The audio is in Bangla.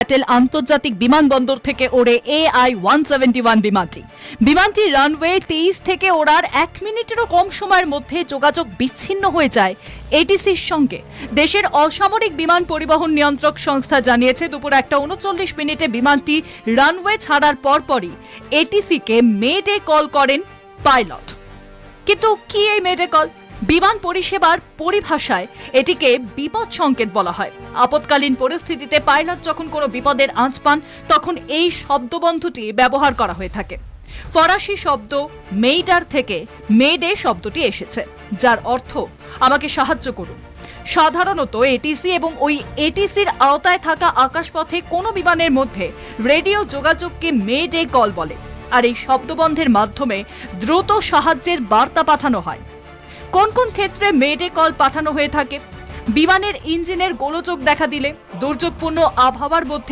প্যাটেল আন্তর্জাতিক বিমানবন্দর থেকে ওড়ে AI-171 বিমানটি রানওয়ে 23 থেকে ওড়ার 1 মিনিটেরও কম সময়ের মধ্যে যোগাযোগ বিচ্ছিন্ন হয়ে যায় এটিসির সঙ্গে। দেশের অসামরিক বিমান পরিবহন নিয়ন্ত্রক সংস্থা জানিয়েছে দুপুর 1:39 মিনিটে বিমানটি রানওয়ে ছাড়ার পরপরই এটিসিকে মেডে কল করেন পাইলট। কিন্তু কি এই মেডে কল? বিমান পরিষেবার পরিভাষায় এটিকে বিপদ সংকেত বলা হয়। আপৎকালীন পরিস্থিতিতে পাইলট যখন কোনো বিপদের আঁচ পান তখন এই শব্দবন্ধটি ব্যবহার করা হয়ে থাকে। ফরাসি শব্দ মেইডার থেকে মেডে শব্দটি এসেছে, যার অর্থ আমাকে সাহায্য করুন। সাধারণত এটিসি এবং ওই এটিসির আওতায় থাকা আকাশপথে কোনো বিমানের মধ্যে রেডিও যোগাযোগকে মেডে কল বলে, আর এই শব্দবন্ধের মাধ্যমে দ্রুত সাহায্যের বার্তা পাঠানো হয়। কোন কোন ক্ষেত্রে মেডে কল পাঠানো হয়ে থাকে? বিমানের ইঞ্জিনের গোলযোগ দেখা দিলে, দুর্যোগপূর্ণ আবহাওয়ার মধ্যে